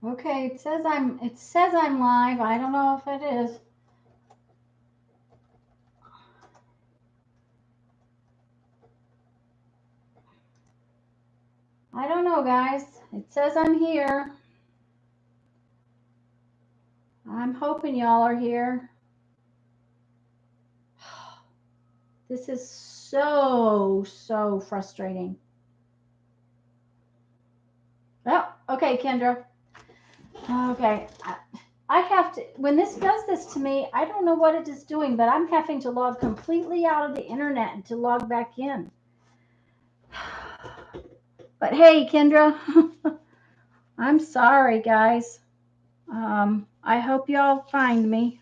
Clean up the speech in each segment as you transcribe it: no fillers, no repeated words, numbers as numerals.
Okay, it says I'm live. I don't know if it is. I don't know, guys. It says I'm here. I'm hoping y'all are here. This is so frustrating. Oh, okay, Kendra. Okay. I have to, when this does this to me, I don't know what it is doing, but I'm having to log completely out of the internet and to log back in. But hey, Kendra, I'm sorry, guys. I hope y'all find me.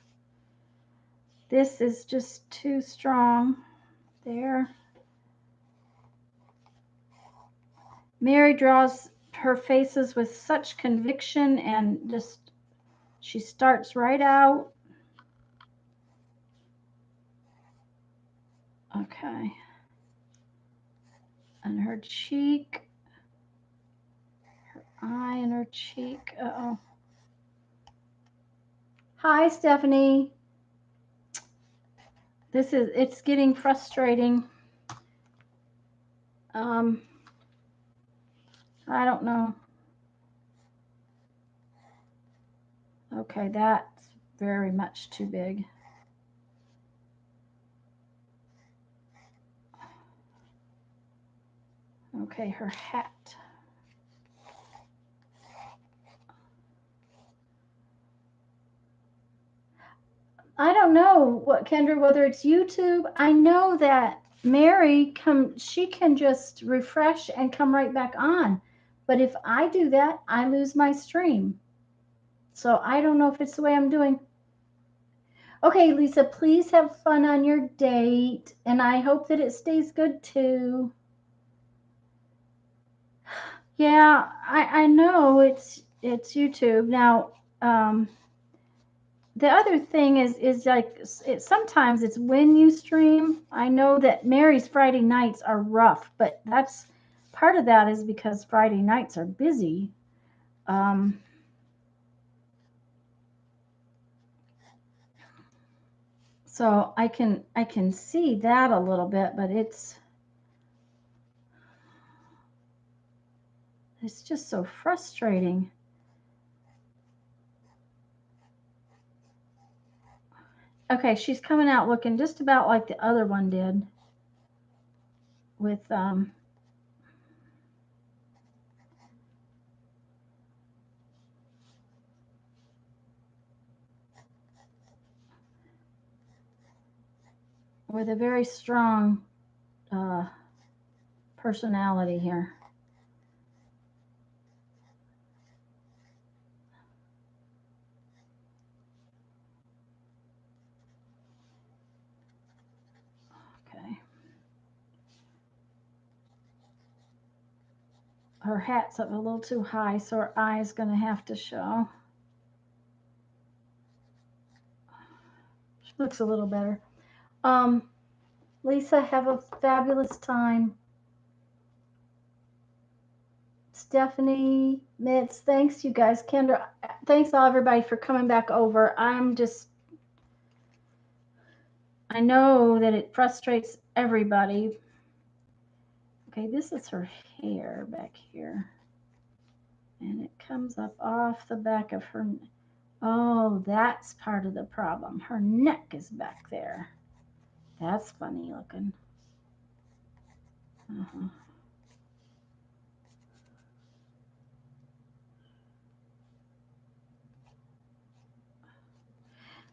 This is just too strong. There. Mary draws her faces with such conviction and just, she starts right out. Okay. And her cheek, her eye and her cheek. Uh-oh. Hi, Stephanie. It's getting frustrating. I don't know. Okay, that's very much too big. Okay, her hat. I don't know what, Kendra, whether it's YouTube. I know that Mary she can just refresh and come right back on. But if I do that, I lose my stream. So I don't know if it's the way I'm doing. Okay, Lisa, please have fun on your date, and I hope that it stays good too. Yeah, I know it's YouTube. Now, the other thing is like sometimes it's when you stream. I know that Mary's Friday nights are rough, but that's part of that is because Friday nights are busy. So I can see that a little bit, but it's just so frustrating. Okay, she's coming out looking just about like the other one did with a very strong personality here. Okay. Her hat's up a little too high, so her eye's going to have to show. She looks a little better. Lisa, have a fabulous time. Stephanie, Mitz, thanks you guys. Kendra, thanks all everybody for coming back over. I know that it frustrates everybody. Okay, this is her hair back here. And it comes up off the back of her. Oh, that's part of the problem. Her neck is back there. That's funny looking.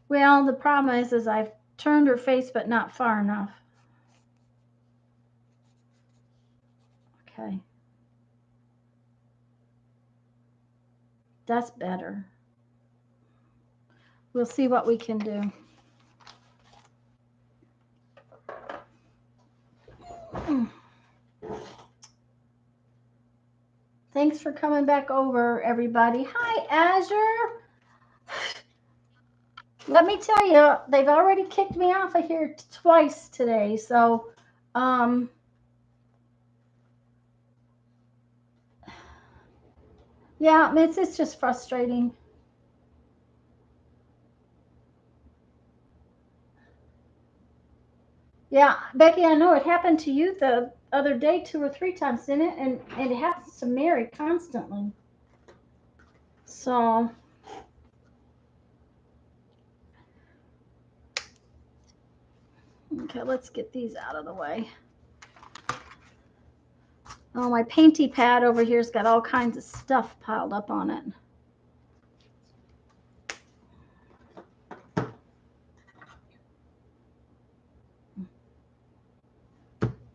Well, the problem is I've turned her face, but not far enough. Okay. That's better. We'll see what we can do. Thanks for coming back over, everybody. Hi, Azure. Let me tell you, they've already kicked me off of here twice today. So, Yeah, it's just frustrating. Yeah, Becky, I know it happened to you the other day 2 or 3 times, didn't it? And it happens to Mary constantly. So, okay, let's get these out of the way. Oh, my painty pad over here's got all kinds of stuff piled up on it.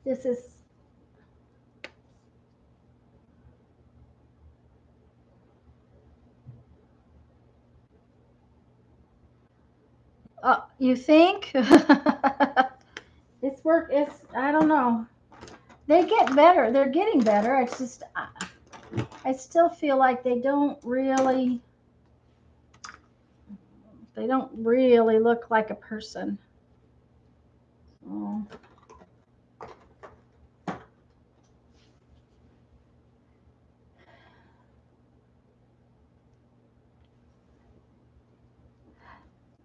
This is, you think? It's work, I don't know. They get better. They're getting better. It's just, I still feel like they don't really look like a person. So.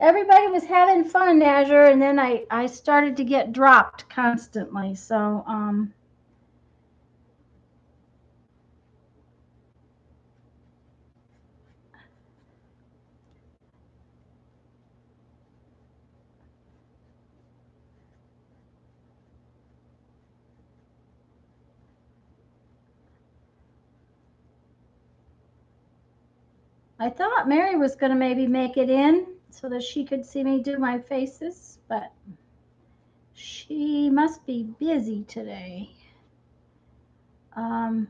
Everybody was having fun, Azure, and then I started to get dropped constantly. So, I thought Mary was going to maybe make it in so that she could see me do my faces, but she must be busy today. Um,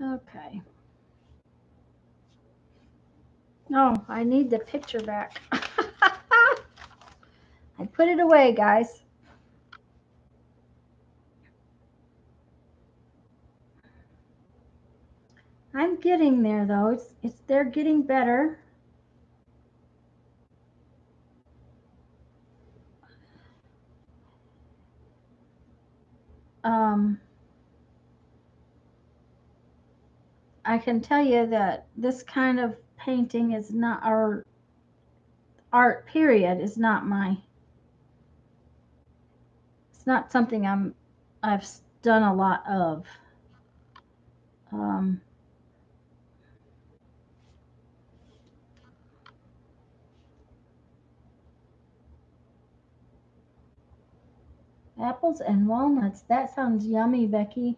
okay. Oh, I need the picture back. I put it away, guys. I'm getting there though. They're getting better. Um, I can tell you that this kind of painting is not, or art period is not it's not something I've done a lot of. Um, Apples and walnuts. That sounds yummy, Becky.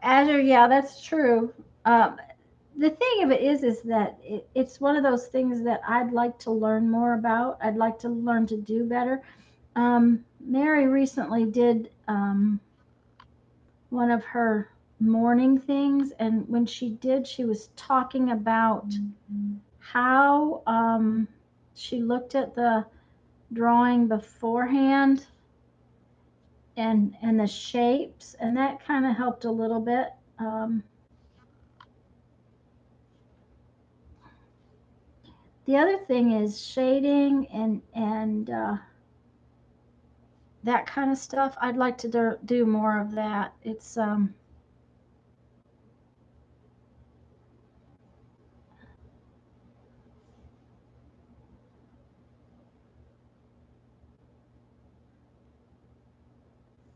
Azure, yeah, that's true. Um, the thing of it is that it's one of those things that I'd like to learn more about. I'd like to learn to do better. Mary recently did one of her morning things, and when she did, she was talking about how she looked at the drawing beforehand and the shapes, and that kind of helped a little bit. The other thing is shading and that kind of stuff. I'd like to do more of that. It's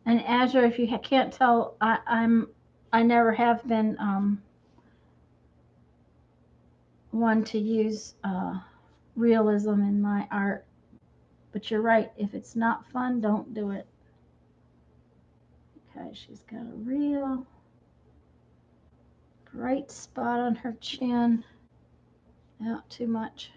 and Azure, if you can't tell, I never have been one to use realism in my art. But you're right. If it's not fun, don't do it. Okay, she's got a real bright spot on her chin. Not too much.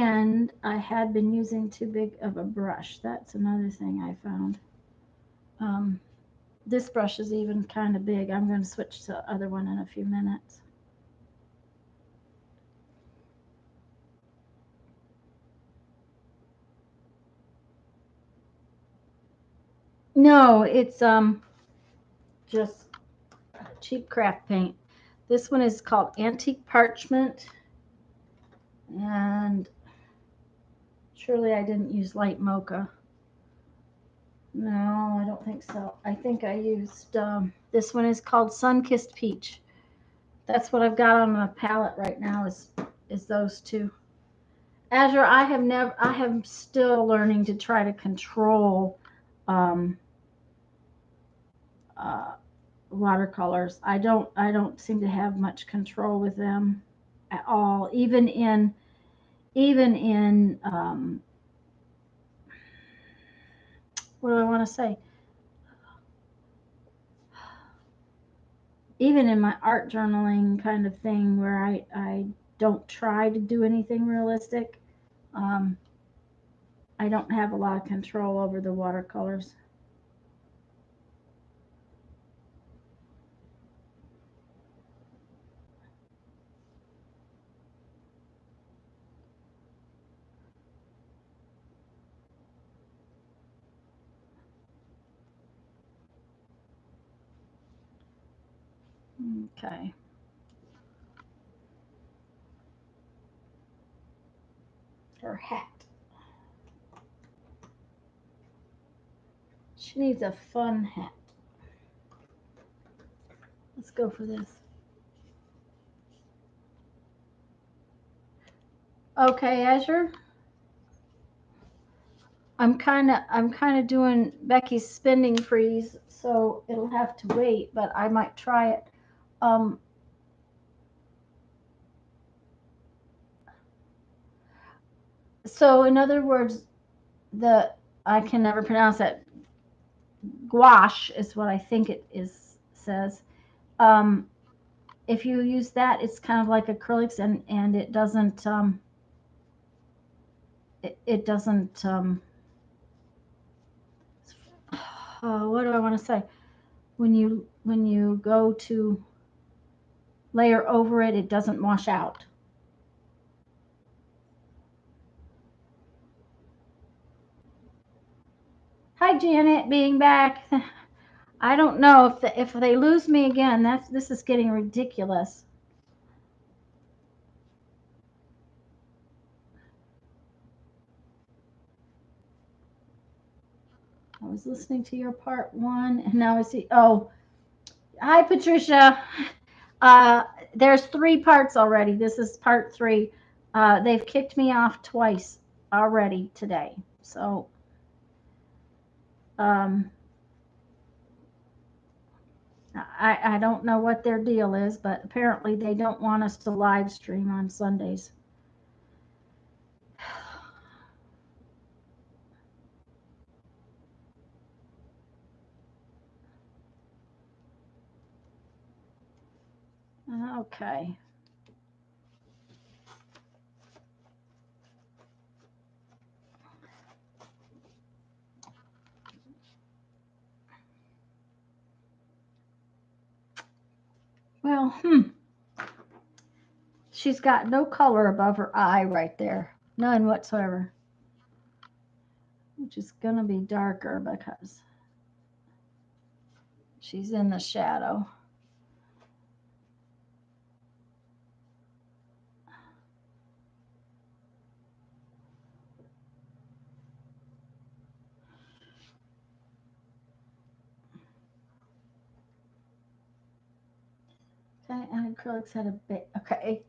And I had been using too big of a brush. That's another thing I found. This brush is even kind of big. I'm going to switch to the other one in a few minutes. No, it's just cheap craft paint. This one is called Antique Parchment, and surely I didn't use light mocha. No, I don't think so. I think I used this one is called Sun-Kissed Peach. That's what I've got on my palette right now is those two. Azure, I am still learning to try to control um, watercolors. I don't seem to have much control with them at all. Even in what do I want to say? Even in my art journaling kind of thing where I don't try to do anything realistic, I don't have a lot of control over the watercolors. Okay. Her hat. She needs a fun hat. Let's go for this. Okay, Azure. I'm kind of doing Becky's spending freeze, so it'll have to wait, but I might try it. So in other words, I can never pronounce that. Gouache is what I think it says. If you use that, it's kind of like acrylics, and it doesn't it doesn't what do I want to say? When you go to layer over it, it doesn't wash out. Hi, Janet, being back. I don't know if they lose me again. This is getting ridiculous. I was listening to your part one, and now I see. Oh, hi, Patricia. There's 3 parts already. This is part 3. They've kicked me off twice already today. So, I don't know what their deal is, but apparently they don't want us to live stream on Sundays. Okay. Well, she's got no color above her eye right there. None whatsoever. Which is going to be darker because she's in the shadow. Okay, and acrylics had a bit. Okay.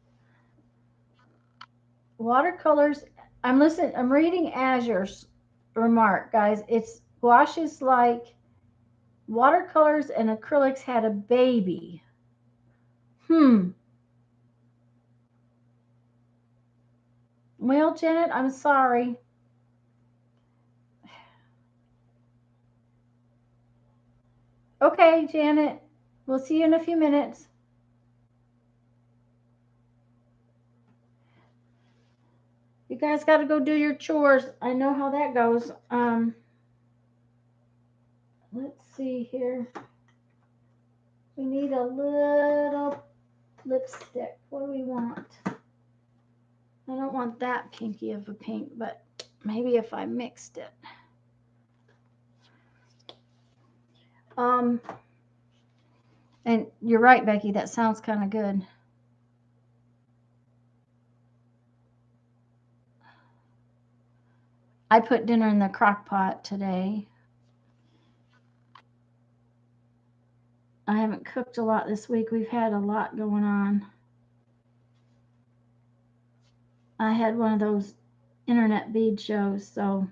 Watercolors. I'm listening. I'm reading Azure's remark, guys. It's gouache is like watercolors and acrylics had a baby. Well, Janet, I'm sorry. Okay, Janet. We'll see you in a few minutes. You guys got to go do your chores. I know how that goes. Let's see here. We need a little lipstick. What do we want? I don't want that pinky of a pink, but maybe if I mixed it. And you're right, Becky, that sounds kind of good. I put dinner in the crock pot today. I haven't cooked a lot this week. We've had a lot going on. I had one of those internet bead shows, so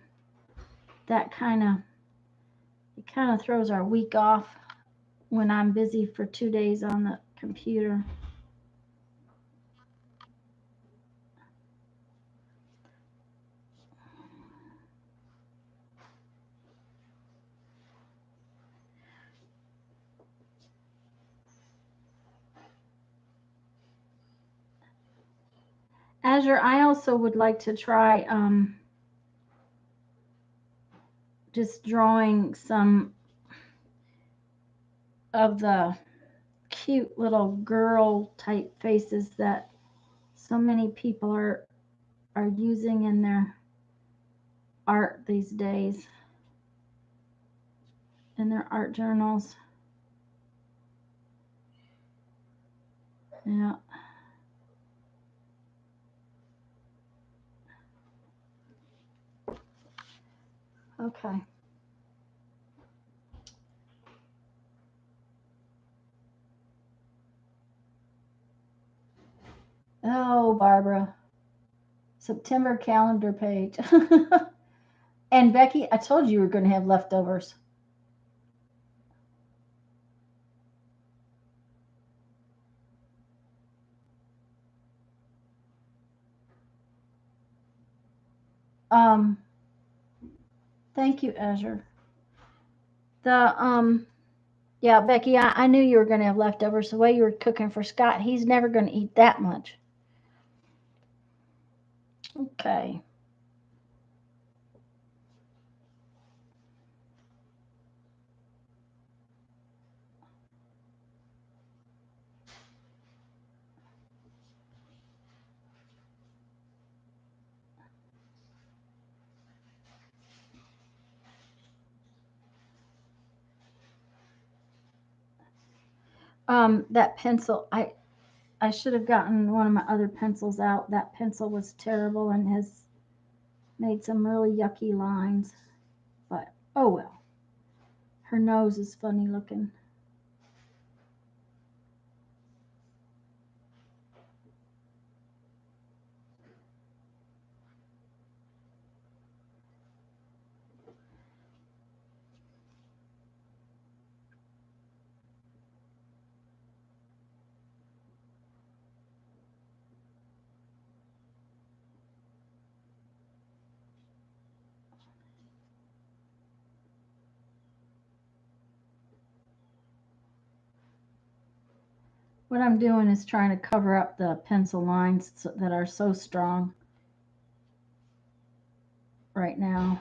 that kind of throws our week off when I'm busy for 2 days on the computer. Azure, I also would like to try just drawing some of the cute little girl type faces that so many people are using in their art these days, in their art journals. Yeah. Okay. Oh, Barbara. September calendar page. And Becky, I told you were going to have leftovers. Um, Thank you, Azure. Yeah, Becky, I knew you were going to have leftovers. The way you were cooking for Scott, he's never going to eat that much. Okay. That pencil, I should have gotten one of my other pencils out. That pencil was terrible and has made some really yucky lines. But oh well. Her nose is funny looking. What I'm doing is trying to cover up the pencil lines that are so strong right now.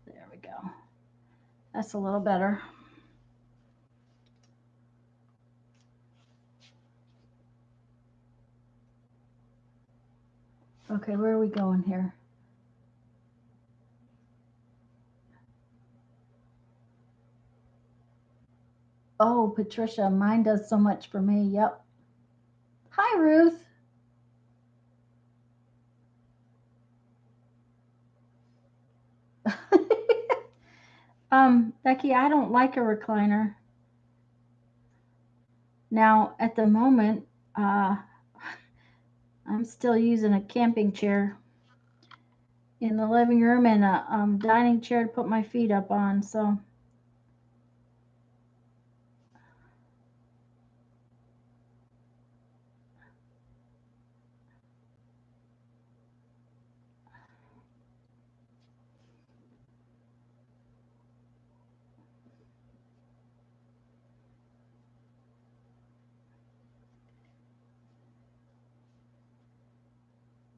There we go. That's a little better. Okay, where are we going here? Oh, Patricia, mine does so much for me. Yep. Hi, Ruth. Becky, I don't like a recliner. Now, at the moment, I'm still using a camping chair in the living room and a dining chair to put my feet up on. So,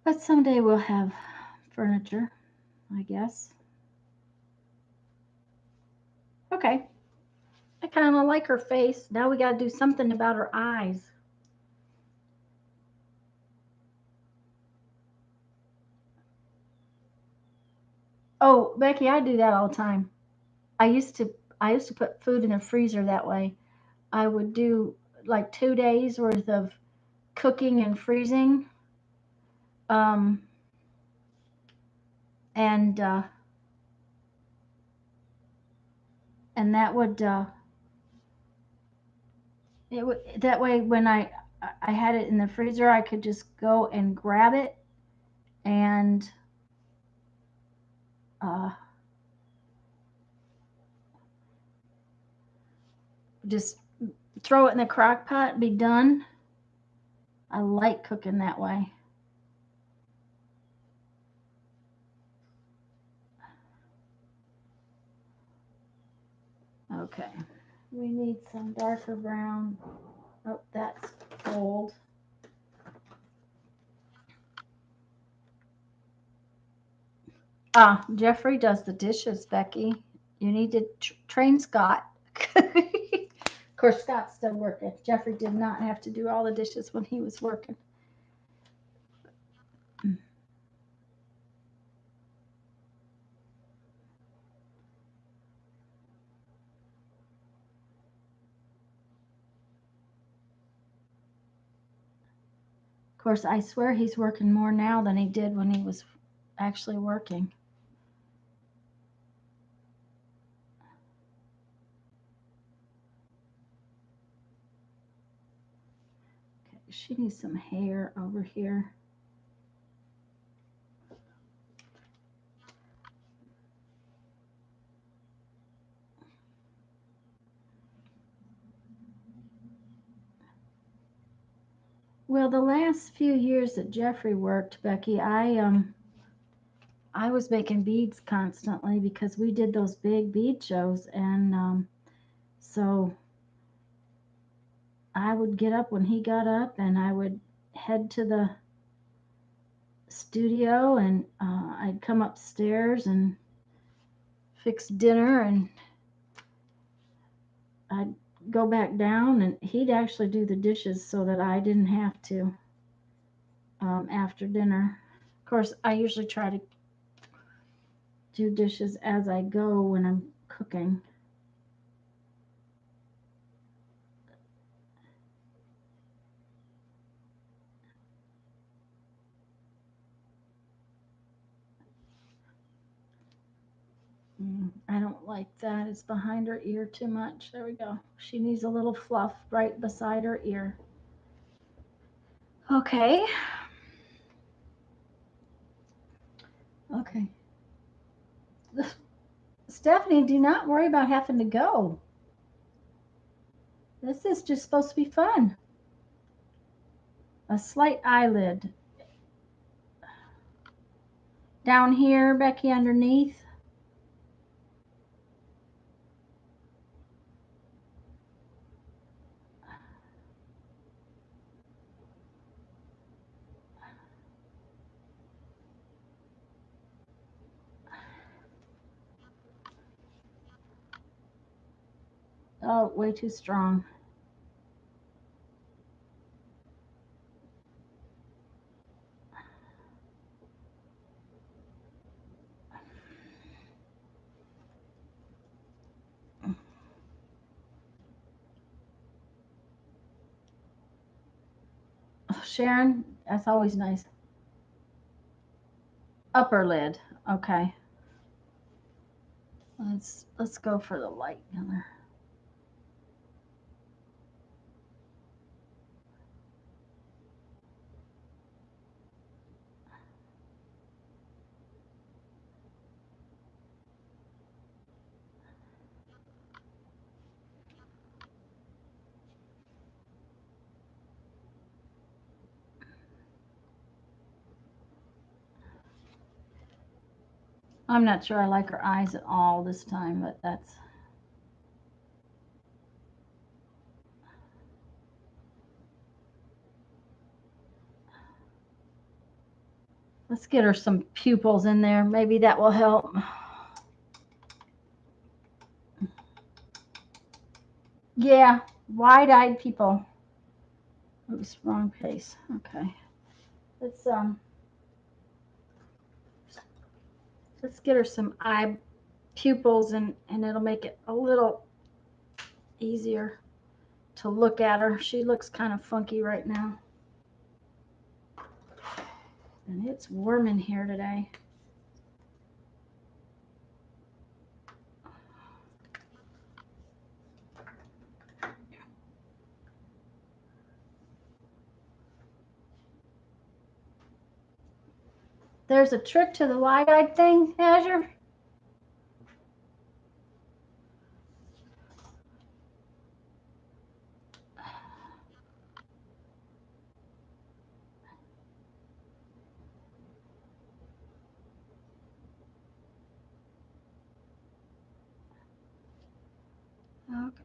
But someday we'll have furniture, I guess. Okay. I kind of like her face. Now we got to do something about her eyes. Oh, Becky, I do that all the time. I used to I used to put food in the freezer that way. I would do like 2 days worth of cooking and freezing, um, and that would it would that way when I had it in the freezer, I could just go and grab it and uh, just throw it in the crock pot and be done. I like cooking that way. Okay, we need some darker brown. Oh, that's gold. Ah, Jeffrey does the dishes, Becky. You need to train Scott. Of course, Scott's still working. Jeffrey did not have to do all the dishes when he was working. Of course, I swear he's working more now than he did when he was actually working. Okay, she needs some hair over here. Well, the last few years that Jeffrey worked, Becky, I was making beads constantly because we did those big bead shows, and so I would get up when he got up, and I would head to the studio, and I'd come upstairs and fix dinner, and I'd go back down, and he'd actually do the dishes so that I didn't have to after dinner. Of course, I usually try to do dishes as I go when I'm cooking. I don't like that. It's behind her ear too much. There we go. She needs a little fluff right beside her ear. Okay. Okay. Stephanie, do not worry about having to go. This is just supposed to be fun. A slight eyelid. Down here, Becky, underneath. Oh, way too strong. Oh, Sharon, that's always nice. Upper lid. Okay. Let's go for the light color. I'm not sure I like her eyes at all this time, but that's Let's get her some pupils in there. Maybe that will help. Yeah, wide-eyed people. Oops, wrong pace. Okay. Let's get her some eye pupils, and it'll make it a little easier to look at her. She looks kind of funky right now. And it's warm in here today. There's a trick to the wide-eyed thing, Azure. Okay.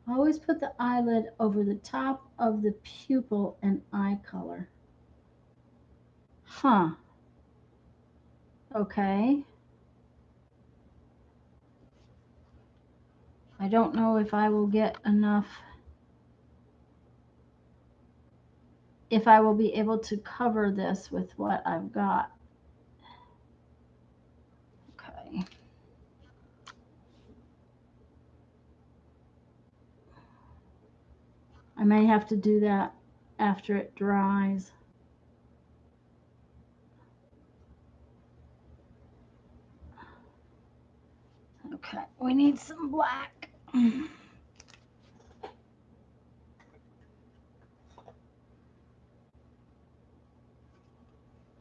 Always put the eyelid over the top of the pupil and eye color. Huh. Okay. I don't know if I will get enough, if I will be able to cover this with what I've got. Okay. I may have to do that after it dries. Okay, we need some black. No,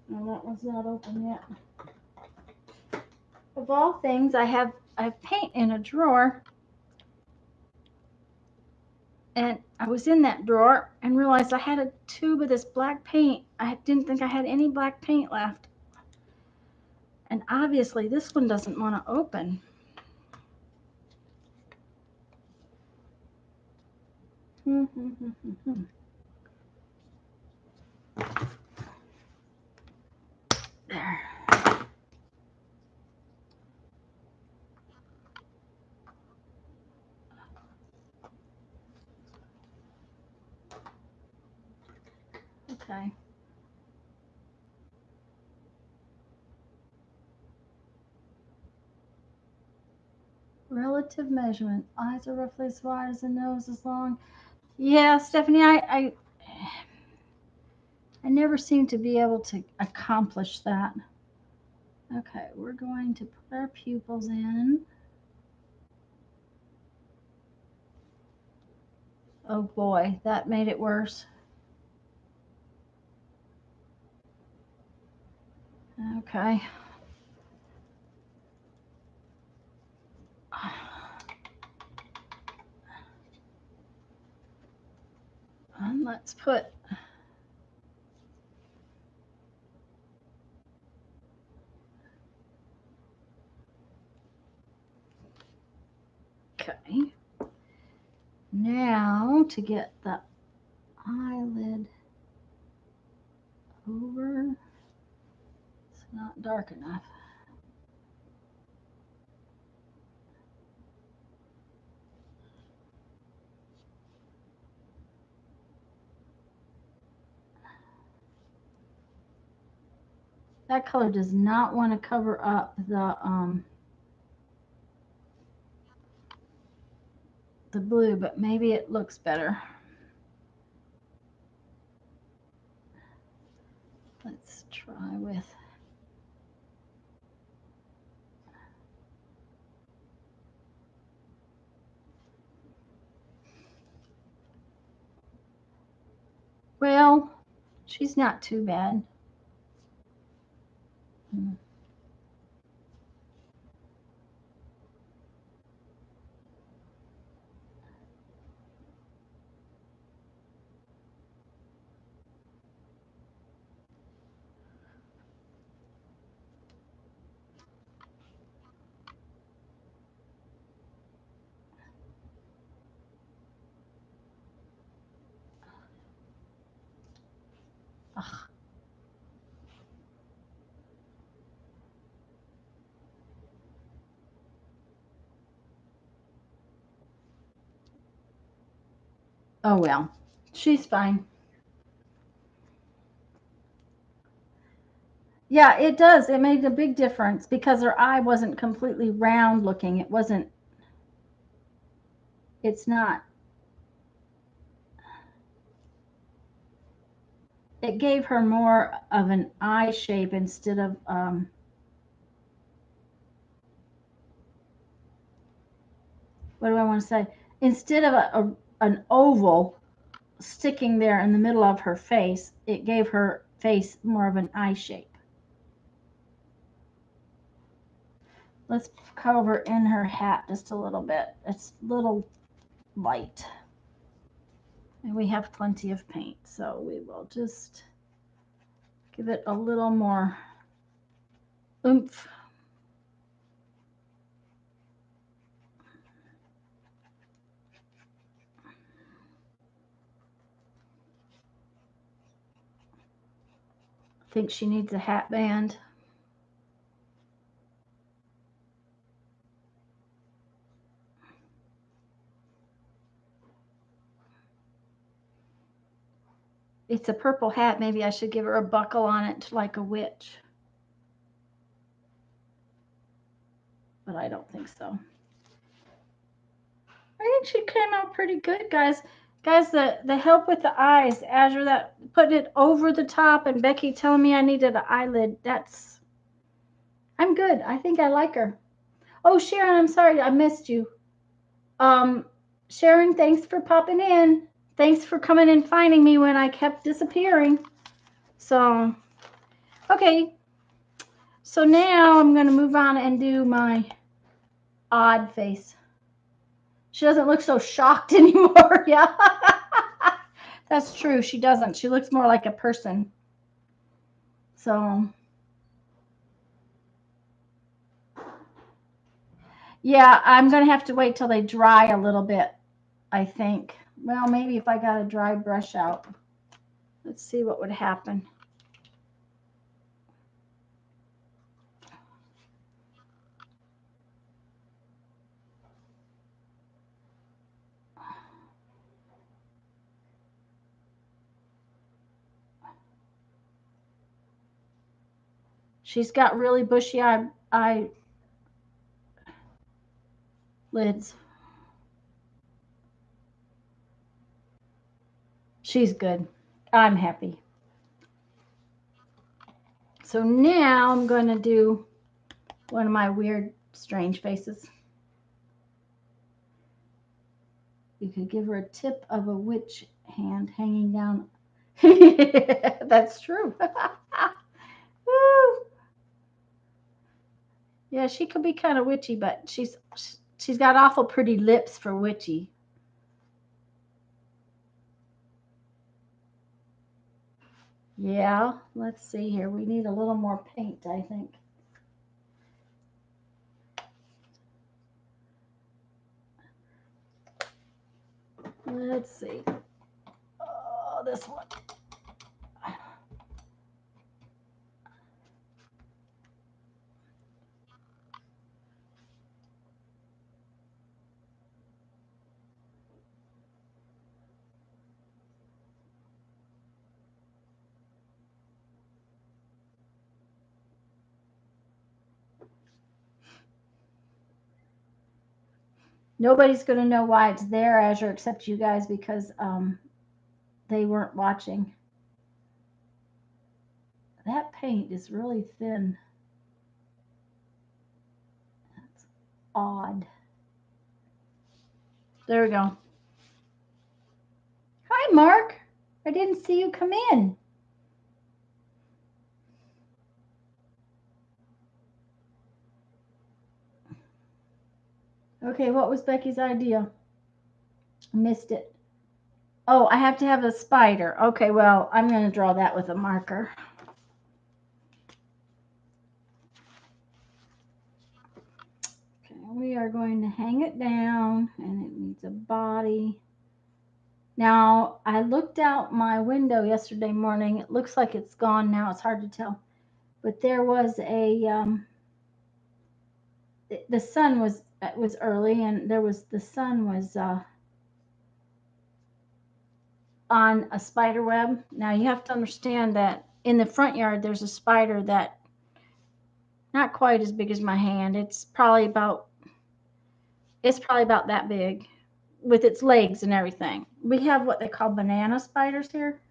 that one's not open yet. Of all things, I have paint in a drawer, and I was in that drawer and realized I had a tube of this black paint. I didn't think I had any black paint left. And obviously this one doesn't want to open. There. Okay. Relative measurement. Eyes are roughly as wide as the nose is long. Yeah, Stephanie, I never seem to be able to accomplish that. Okay, we're going to put our pupils in. Oh boy, that made it worse. Okay. And let's put okay. Now to get the eyelid over. It's not dark enough. That color does not want to cover up the blue, but maybe it looks better. Let's try with well, she's not too bad. Oh well, she's fine. Yeah, it does. It made a big difference because her eye wasn't completely round looking. It wasn't, it's not. It gave her more of an eye shape instead of, what do I want to say? Instead of an oval sticking there in the middle of her face, it gave her face more of an eye shape. Let's cover in her hat just a little bit. It's a little light. And we have plenty of paint, so we will just give it a little more oomph. I think she needs a hat band. It's a purple hat. Maybe I should give her a buckle on it like a witch. But I don't think so. I think she came out pretty good, guys. Guys, the help with the eyes, Azure, that putting it over the top, and Becky telling me I needed an eyelid. I'm good. I think I like her. Oh, Sharon, I'm sorry I missed you. Um, Sharon, thanks for popping in. Thanks for coming and finding me when I kept disappearing. So, okay. So now I'm going to move on and do my odd face. She doesn't look so shocked anymore. Yeah. That's true. She doesn't. She looks more like a person. So, yeah, I'm going to have to wait till they dry a little bit, I think. Well, maybe if I got a dry brush out. Let's see what would happen. She's got really bushy eyelids. She's good. I'm happy. So now I'm going to do one of my weird, strange faces. You could give her a tip of a witch hand hanging down. That's true. Woo. Yeah, she could be kind of witchy, but she's got awful pretty lips for witchy. Yeah, let's see here. We need a little more paint, I think. Let's see. Oh, this one. Nobody's going to know why it's there, Azure, except you guys, because they weren't watching. That paint is really thin. That's odd. There we go. Hi, Mark. I didn't see you come in. Okay, what was Becky's idea? I missed it. Oh, I have to have a spider. Okay, well, I'm going to draw that with a marker. Okay, we are going to hang it down, and it needs a body. Now, I looked out my window yesterday morning. It looks like it's gone now. It's hard to tell. But there was the sun was, it was early, and there was, the sun was, on a spider web. Now you have to understand that in the front yard there's a spider that not quite as big as my hand. It's probably about that big with its legs and everything. We have what they call banana spiders here,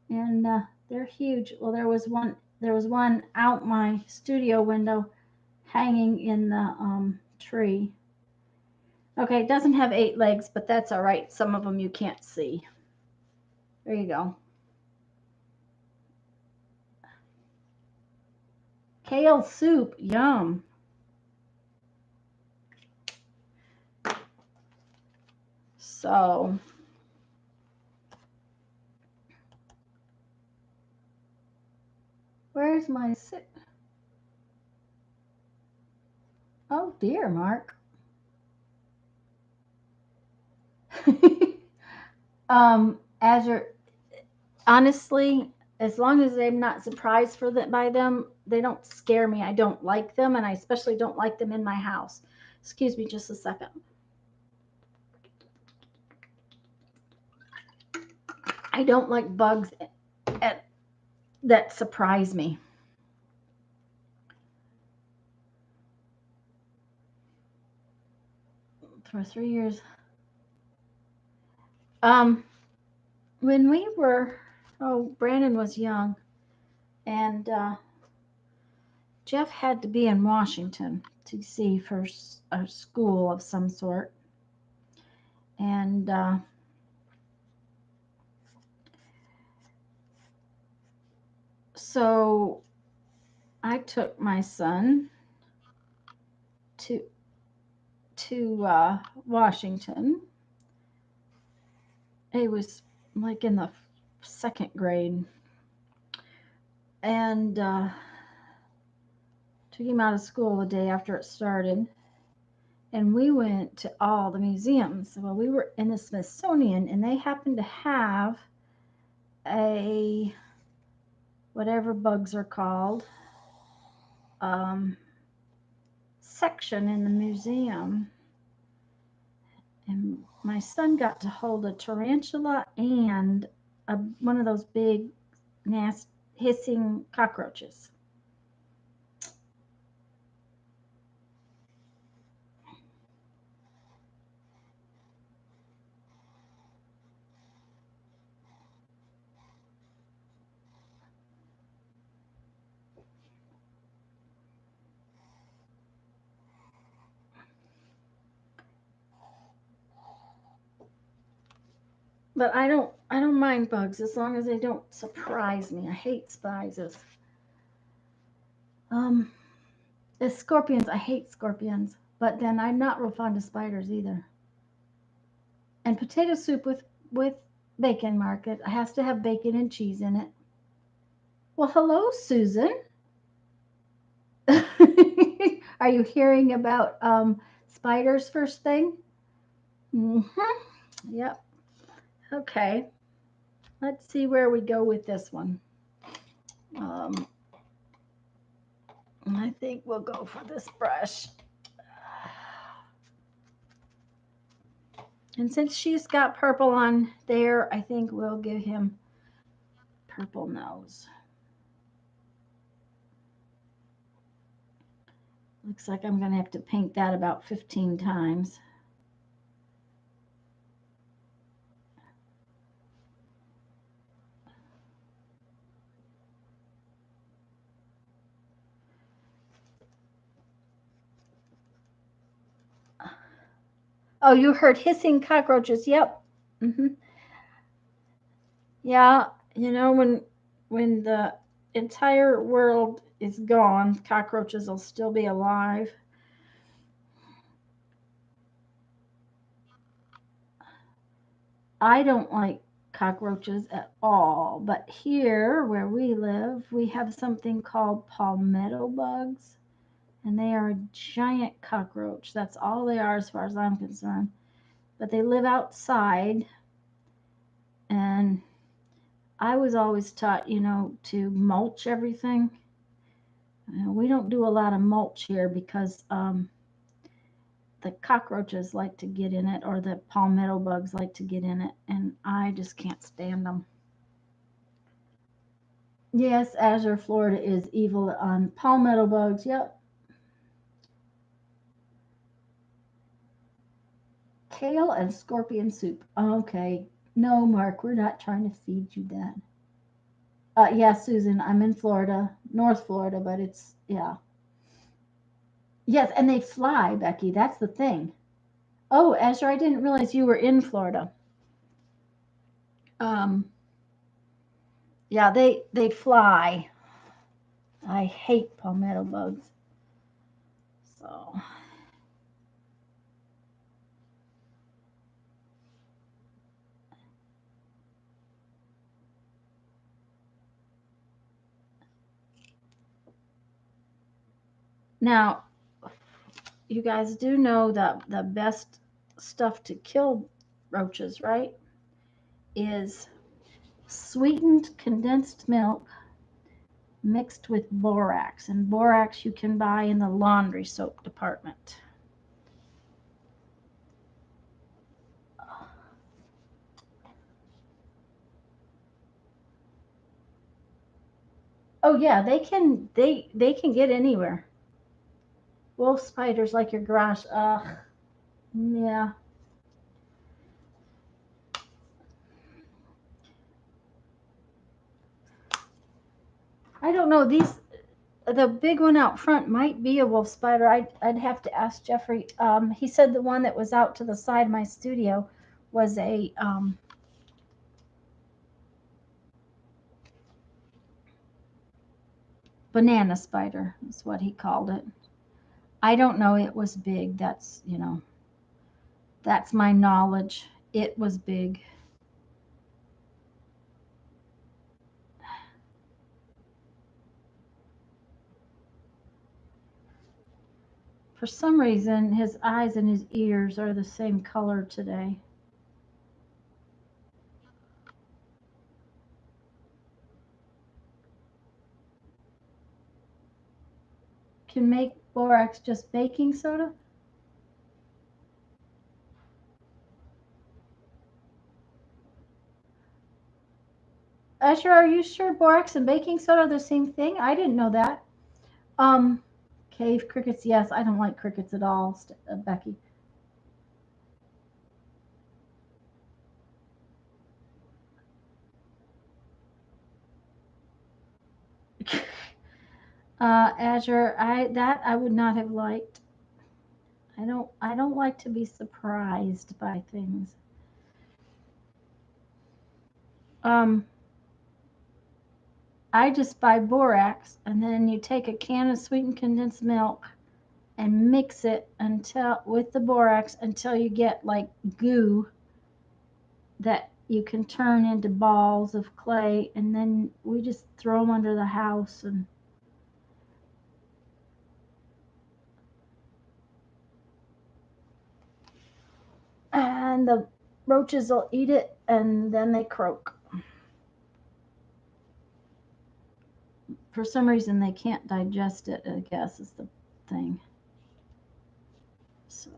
and they're huge. Well, there was one out my studio window hanging in the tree. Okay, it doesn't have 8 legs, but that's all right. Some of them you can't see. There you go. Kale soup, yum. So, where's my Oh dear, Mark. As you're honestly, as long as I'm not surprised by them, they don't scare me. I don't like them, and I especially don't like them in my house. Excuse me just a second. I don't like bugs that surprise me. For 3 years. Um, when Brandon was young, and Jeff had to be in Washington, D.C. for a school of some sort. And so I took my son to Washington. He was like in the second grade, and took him out of school the day after it started. And we went to all the museums. Well, we were in the Smithsonian, and they happened to have a whatever bugs are called section in the museum. And my son got to hold a tarantula and one of those big, nasty, hissing cockroaches. But I don't mind bugs as long as they don't surprise me. I hate surprises. Um, the scorpions, I hate scorpions. But then I'm not real fond of spiders either. And potato soup with bacon, Mark. It has to have bacon and cheese in it. Well, hello, Susan. Are you hearing about spiders first thing? Yep. Okay. Let's see where we go with this one. I think we'll go for this brush. And since she's got purple on there, I think we'll give him purple nose. Looks like I'm going to have to paint that about 15 times. Oh, you heard hissing cockroaches. Yep. Yeah, when the entire world is gone, cockroaches will still be alive. I don't like cockroaches at all, but here where we live, we have something called palmetto bugs, and they are a giant cockroach. That's all they are as far as I'm concerned. But they live outside, and I was always taught, to mulch everything. We don't do a lot of mulch here because the cockroaches like to get in it, or the palmetto bugs like to get in it, and I just can't stand them. Yes, Azure, Florida is evil on palmetto bugs. Yep. Kale and scorpion soup. Okay. No, Mark, we're not trying to feed you that. Yeah, Susan, I'm in Florida, North Florida, but it's, yeah. Yes, and they fly, Becky. That's the thing. Oh, Azure, I didn't realize you were in Florida. Um, yeah, they fly. I hate palmetto bugs. So now you guys do know that the best stuff to kill roaches, right? Is sweetened condensed milk mixed with borax. And borax you can buy in the laundry soap department. Oh yeah, they can get anywhere. Wolf spiders like your garage. Ugh. Yeah. I don't know. The big one out front might be a wolf spider. I'd have to ask Jeffrey. He said the one that was out to the side of my studio was a banana spider. Is what he called it. I don't know. It was big. That's my knowledge. It was big. For some reason, his eyes and his ears are the same color today. Can make borax just baking soda? Asher, are you sure borax and baking soda are the same thing? I didn't know that. Um, Cave crickets, yes. I don't like crickets at all, Becky. Azure, I would not have liked. I don't like to be surprised by things. Um, I just buy borax, and then you take a can of sweetened condensed milk and mix it until with the borax until you get like goo that you can turn into balls of clay, and then we just throw them under the house, and the roaches will eat it and then they croak. For some reason they can't digest it, I guess is the thing. So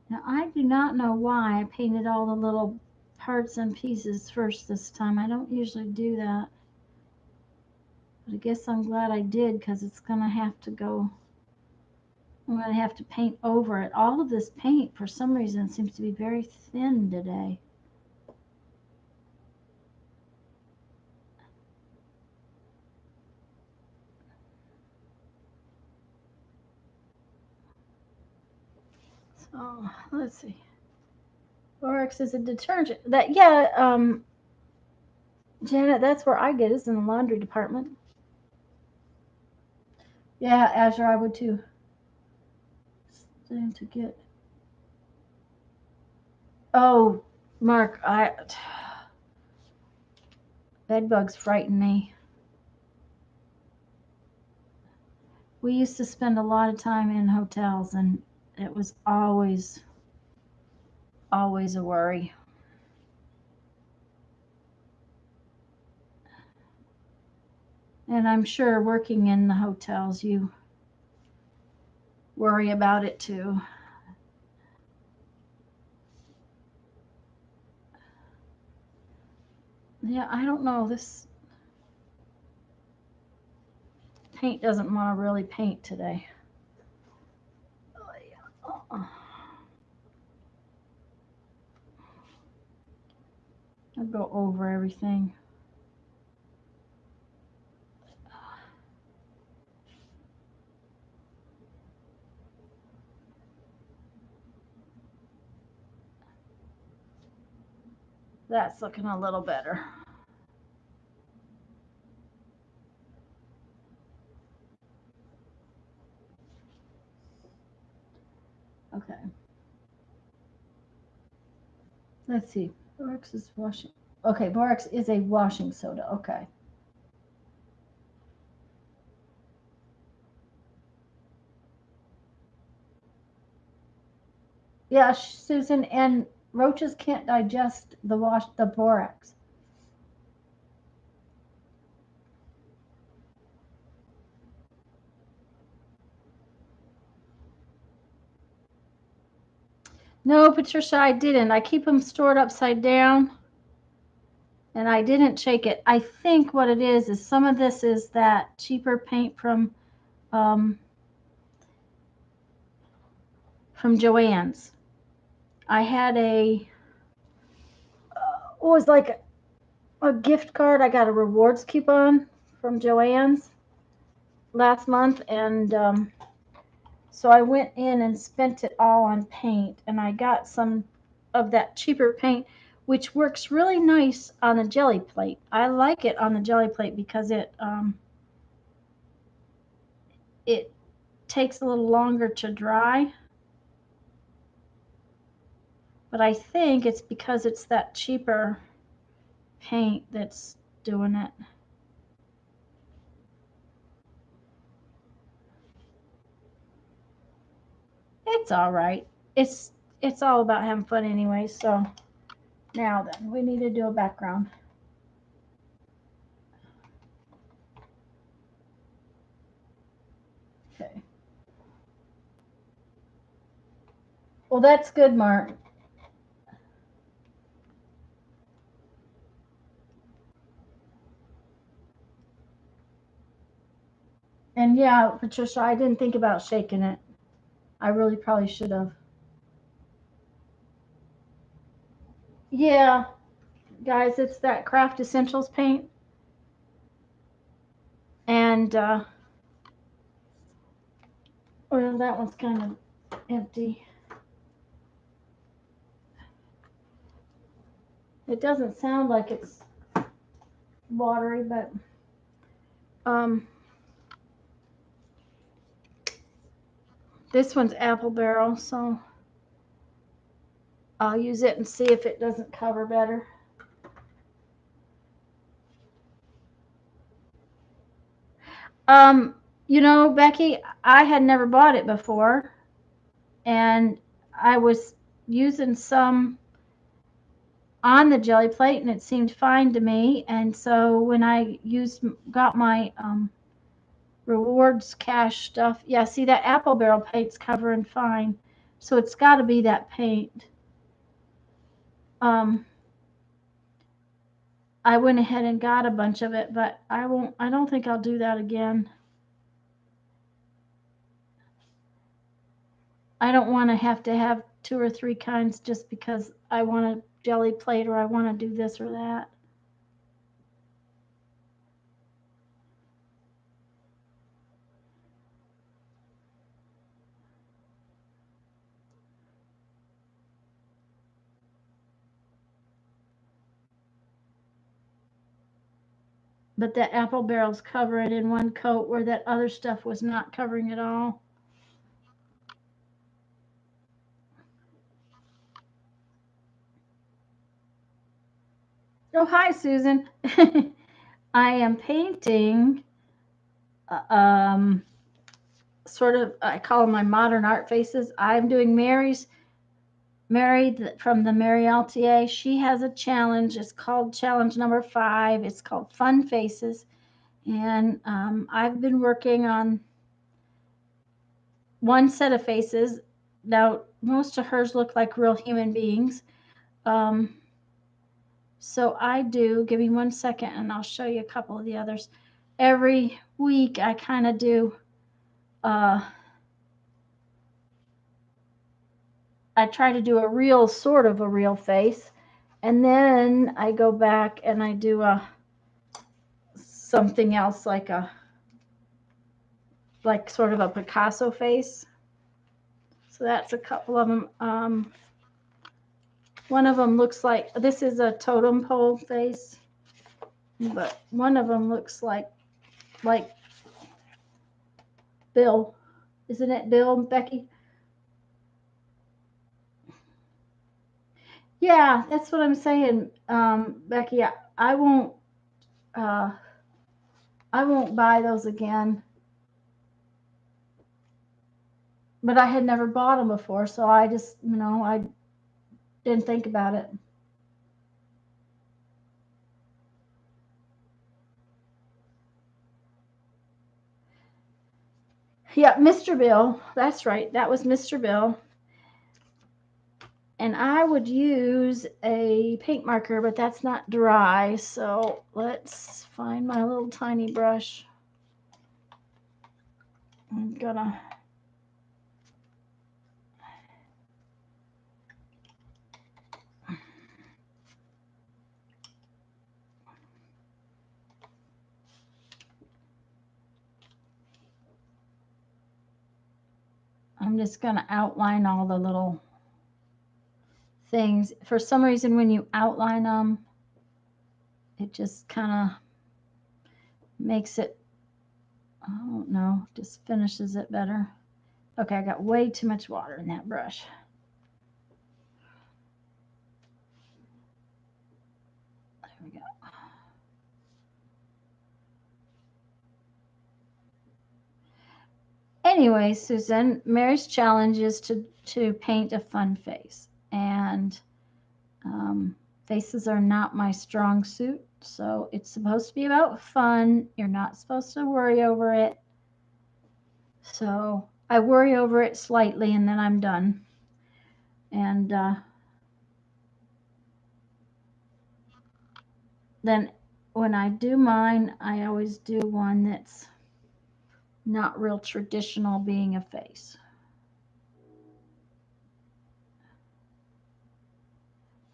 now I do not know why I painted all the little parts and pieces first this time. I don't usually do that. But I guess I'm glad I did, because it's going to have to go. I'm going to have to paint over it. All of this paint, for some reason, seems to be very thin today. So let's see. Borax is a detergent. That yeah, Janet, that's where I get it, is in the laundry department. Yeah, Azure, I would too. Starting to get. Oh, Mark, bed bugs frighten me. We used to spend a lot of time in hotels, and it was always a worry. And I'm sure working in the hotels, you worry about it too. Yeah, I don't know. This paint doesn't want to really paint today. Oh, yeah. I'll go over everything. That's looking a little better. Okay. Let's see. Borax is washing. Okay, borax is a washing soda. Okay. Yeah, Susan, and roaches can't digest the borax. No, Patricia, I didn't. I keep them stored upside down, and I didn't shake it. I think what it is some of this is that cheaper paint um, from Joann's. I had it was like a gift card. I got a rewards coupon from Joann's last month, and so I went in and spent it all on paint, and I got some of that cheaper paint, which works really nice on a jelly plate. I like it on the jelly plate because it takes a little longer to dry. But I think it's because it's that cheaper paint that's doing it. It's all right. It's it's all about having fun anyway. So now then, we need to do a background. Okay. Well, that's good, Mark. And yeah, Patricia, I didn't think about shaking it. I really probably should have. Yeah, guys, it's that Craft Essentials paint, and well, that one's kind of empty. It doesn't sound like it's watery, but um, this one's apple barrel, so I'll use it and see if it doesn't cover better. Um, Becky, I had never bought it before, and I was using some on the jelly plate, and it seemed fine to me. And so when I got my rewards cash stuff, yeah, see that apple barrel paint's covering fine, so it's got to be that paint. Um, I went ahead and got a bunch of it, but I won't. I don't think I'll do that again. I don't want to have two or three kinds just because I want a jelly plate or I want to do this or that. But that apple barrel's covering in one coat where that other stuff was not covering at all. Oh, hi, Susan. I am painting, um, sort of, I call them my modern art faces. I'm doing Mary from the Mary Altier. She has a challenge. It's called challenge number 5. It's called Fun Faces. And I've been working on one set of faces. Now, most of hers look like real human beings. Um, so I do, give me 1 second and I'll show you a couple of the others. Every week I kind of do, I try to do a real, sort of a real face. And then I go back and I do something else like sort of a Picasso face. So that's a couple of them. One of them looks like, this is a totem pole face, but one of them looks like Bill. Isn't it Bill, Becky? Yeah, that's what I'm saying, Becky. I won't, uh, I won't buy those again. But I had never bought them before, so I just, I didn't think about it. Yeah, Mr. Bill. That's right. That was Mr. Bill. And I would use a paint marker, but that's not dry. So let's find my little tiny brush. I'm gonna. I'm just gonna outline all the little things. For some reason, when you outline them, it just kind of makes it, I don't know, just finishes it better. Okay, I got way too much water in that brush. There we go. Anyway, Susan, Mary's challenge is to paint a fun face. And faces are not my strong suit. So it's supposed to be about fun. You're not supposed to worry over it. So I worry over it slightly and then I'm done. And then when I do mine, I always do one that's not real traditional being a face.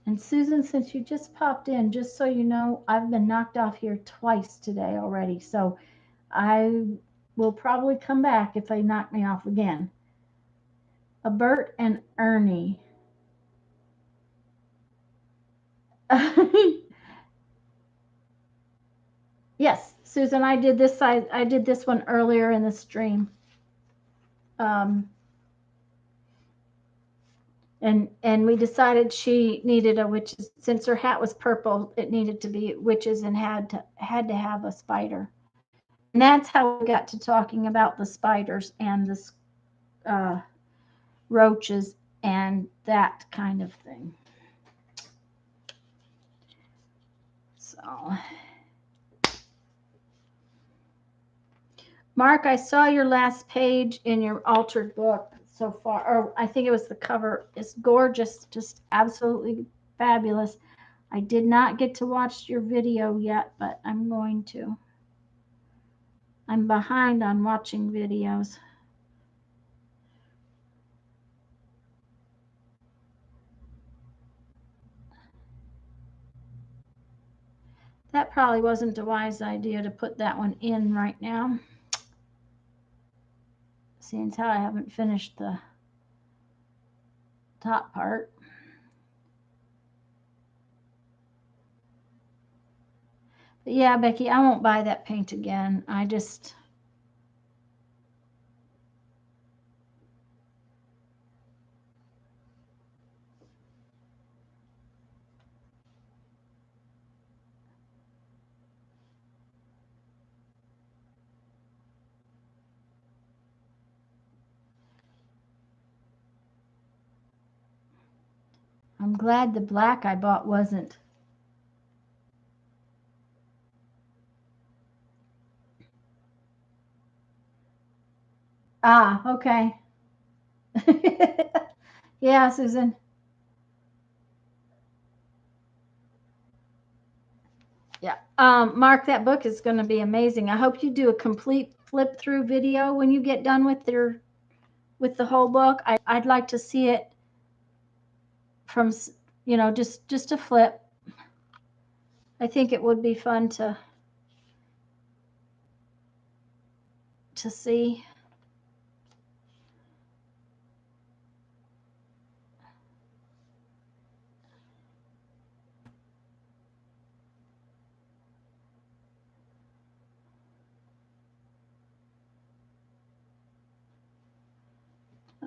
And Susan, since you just popped in, just so you know, I've been knocked off here twice today already. So I will probably come back if they knock me off again. Bert and Ernie. Yes, Susan, I did this. I did this one earlier in the stream. And we decided she needed a witches, since her hat was purple, it needed to be witches and had to have a spider. And that's how we got to talking about the spiders and the roaches and that kind of thing. So, Mark, I saw your last page in your altered book so far, or I think it was the cover. It's gorgeous, just absolutely fabulous. I did not get to watch your video yet, but I'm going to. I'm behind on watching videos. That probably wasn't a wise idea to put that one in right now, seeing as how I haven't finished the top part. But yeah, Becky, I won't buy that paint again. I'm glad the black I bought wasn't. Ah, okay. Yeah, Susan. Yeah. Mark, that book is going to be amazing. I hope you do a complete flip through video when you get done with the whole book. I'd like to see it from, just a flip. I think it would be fun to see.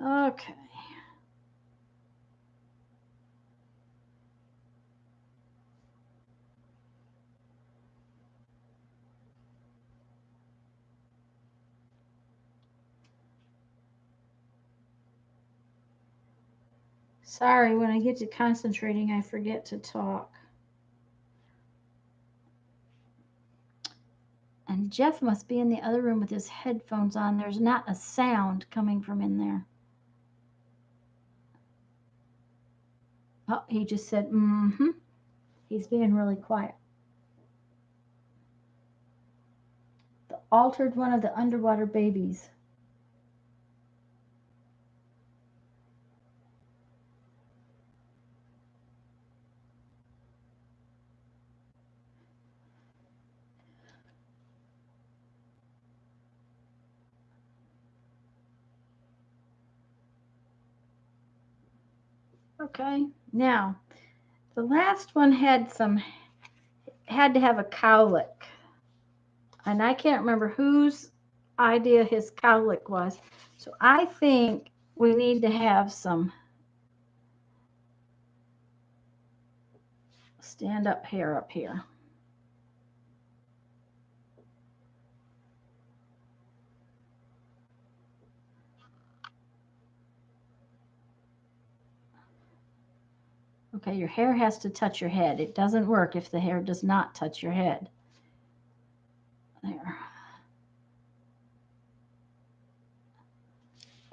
Okay. Sorry, when I get to concentrating, I forget to talk. And Jeff must be in the other room with his headphones on. There's not a sound coming from in there. Oh, he just said, mm-hmm. He's being really quiet. The altered one of the underwater babies. Okay, now the last one had to have a cowlick, and I can't remember whose idea his cowlick was. So I think we need to have some stand up hair up here. Okay, your hair has to touch your head. It doesn't work if the hair does not touch your head. There.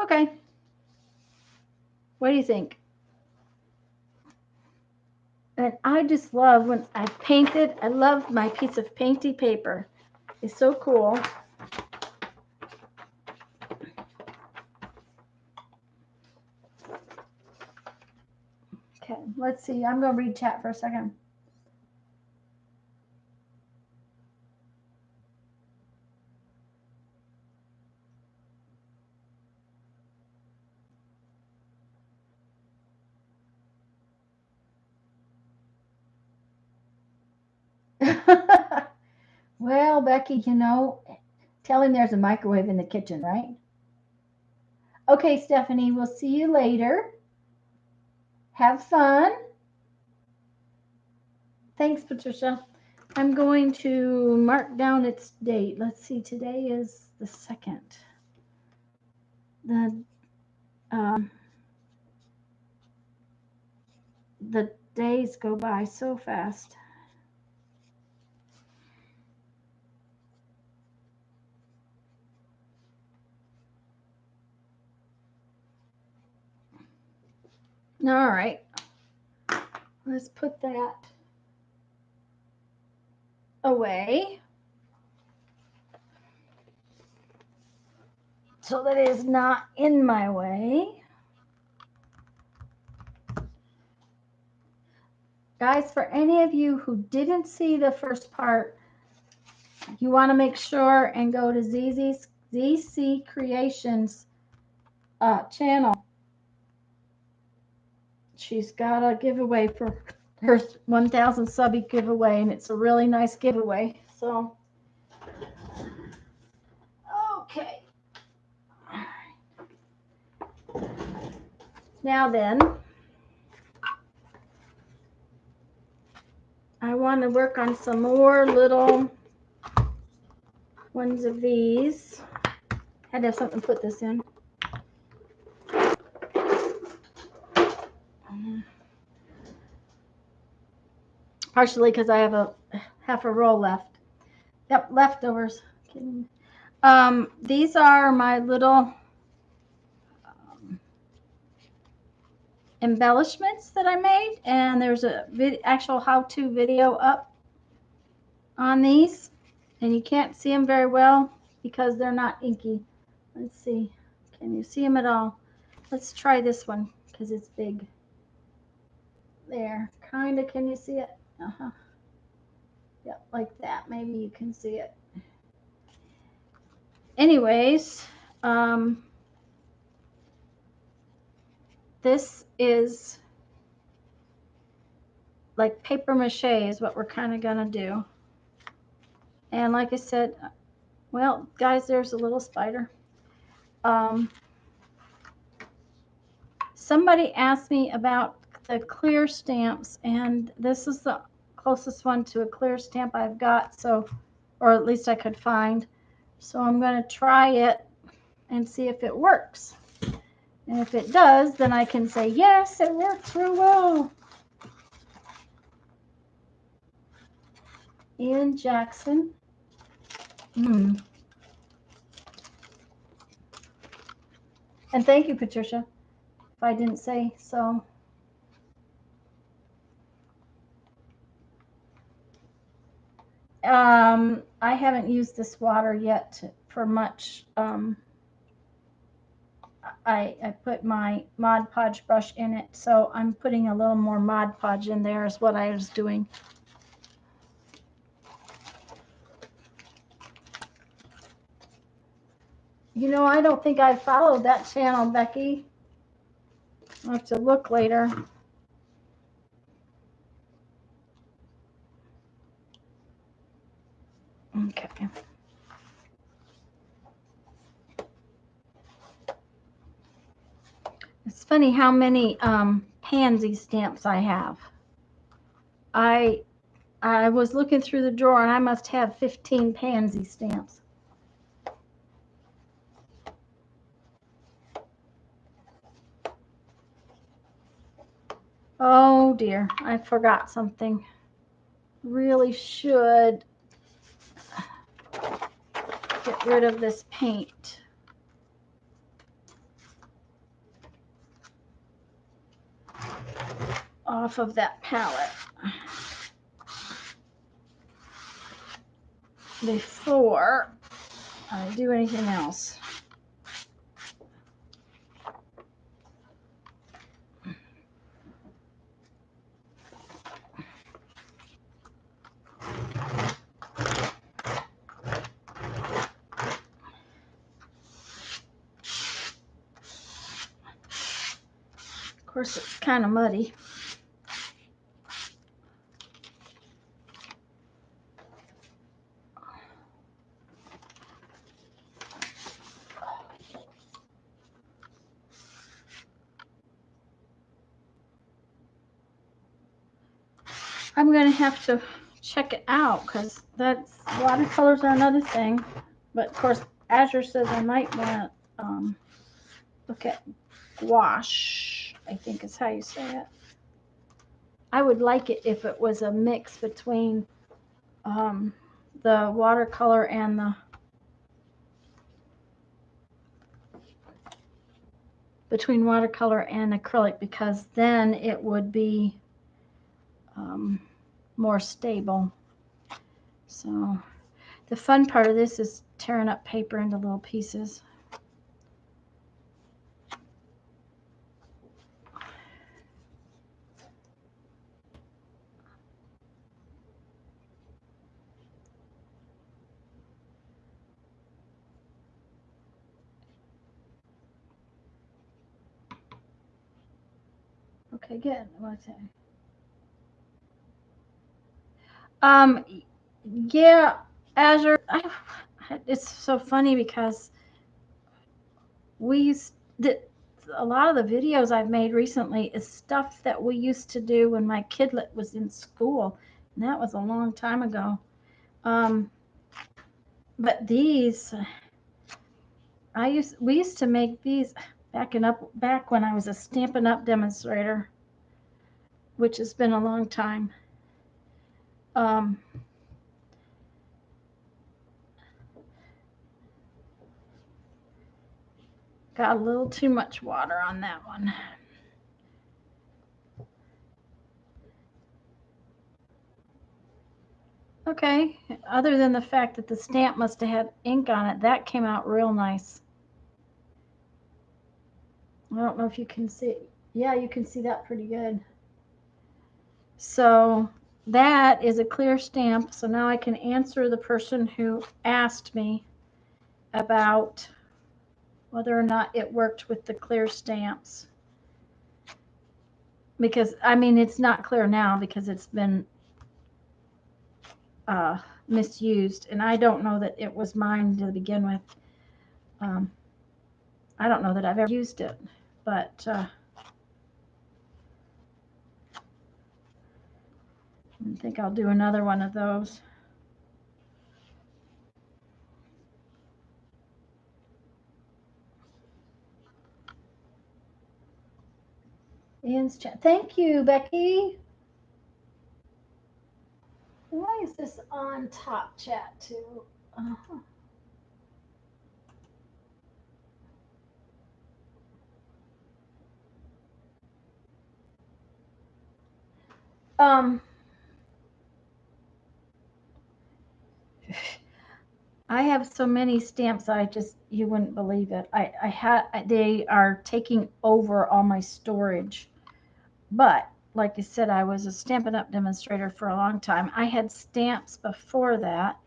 Okay. What do you think? And I just love when I painted. I love my piece of painty paper. It's so cool. Okay, let's see. I'm going to read chat for a second. Well, Becky, tell him there's a microwave in the kitchen, right? Okay, Stephanie, we'll see you later. Have fun. Thanks, Patricia. I'm going to mark down its date. Let's see, today is the 2nd. The days go by so fast. All right. Let's put that away so that it is not in my way. Guys, for any of you who didn't see the first part, you want to make sure and go to ZeeCee Creations channel. She's got a giveaway for her 1,000 subby giveaway, and it's a really nice giveaway. So, okay. Now then, I want to work on some more little ones of these. Had to have something to put this in. Partially because I have half a roll left. Yep, leftovers. These are my little embellishments that I made, and there's a actual how-to video up on these, and you can't see them very well because they're not inky. Let's see, can you see them at all? Let's try this one because it's big. There, kind of, can you see it? Yep, like that. Maybe you can see it. Anyways, this is like paper mache is what we're kind of gonna do. And like I said, well, guys, there's a little spider. Somebody asked me about the clear stamps, and this is the closest one to a clear stamp I've got, so, or at least I could find. So I'm going to try it and see if it works. And if it does, then I can say, yes, it works real well. Ian Jackson. And thank you, Patricia, if I didn't say so. I haven't used this water yet for much. I put my Mod Podge brush in it, so I'm putting a little more Mod Podge in there is what I was doing. You know, I don't think I followed that channel, Becky. I'll have to look later. Okay. It's funny how many pansy stamps I have. I was looking through the drawer and I must have 15 pansy stamps. Oh dear, I forgot something. Really should get rid of this paint. Off of that palette before I do anything else. Of course, it's kind of muddy. I'm going to have to check it out because that's watercolors are another thing. But of course, Azure says I might want to look at gouache, I think is how you say it. I would like it if it was a mix between the watercolor and the acrylic, because then it would be more stable. So the fun part of this is tearing up paper into little pieces. Okay, good. What's that? Yeah, Azure. It's so funny because a lot of the videos I've made recently is stuff that we used to do when my kidlet was in school, and that was a long time ago. But these, we used to make these back when I was a Stampin' Up! Demonstrator, which has been a long time. Got a little too much water on that one. Okay, other than the fact that the stamp must have had ink on it, that came out real nice. I don't know if you can see. Yeah, you can see that pretty good. So that is a clear stamp. So now I can answer the person who asked me about whether or not it worked with the clear stamps. Because, I mean, it's not clear now because it's been misused. And I don't know that it was mine to begin with. I don't know that I've ever used it. But I think I'll do another one of those. Ian's chat. Thank you, Becky. Why is this on top chat too? Uh-huh. I have so many stamps. You wouldn't believe it. They are taking over all my storage. But like I said, I was a Stampin' Up! Demonstrator for a long time. I had stamps before that.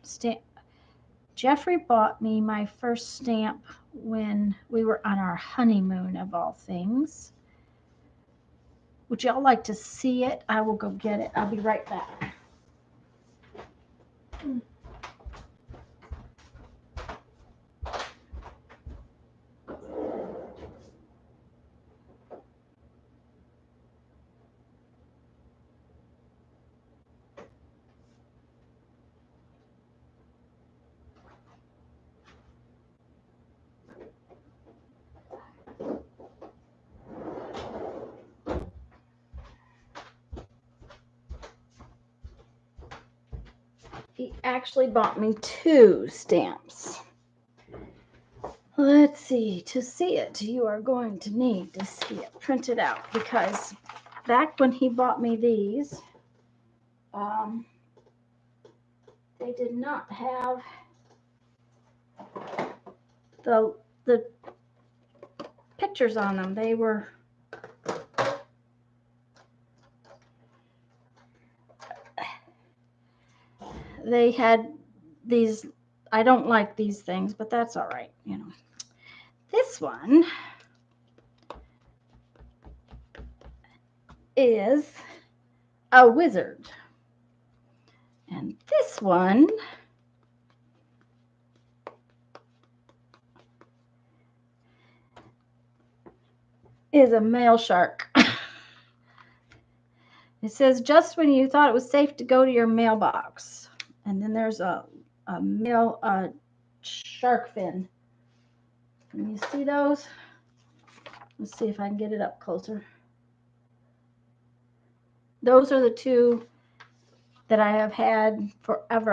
Jeffrey bought me my first stamp when we were on our honeymoon, of all things. Would y'all like to see it? I will go get it. I'll be right back. He actually bought me 2 stamps. Let's see. To see it, you are going to need to see it printed out, because back when he bought me these, they did not have the pictures on them. They had these. I don't like these things, but that's all right, you know. This one is a wizard, and this one is a mail shark. It says, just when you thought it was safe to go to your mailbox. And then there's a shark fin. Can you see those? Let's see if I can get it up closer. Those are the 2 that I have had forever.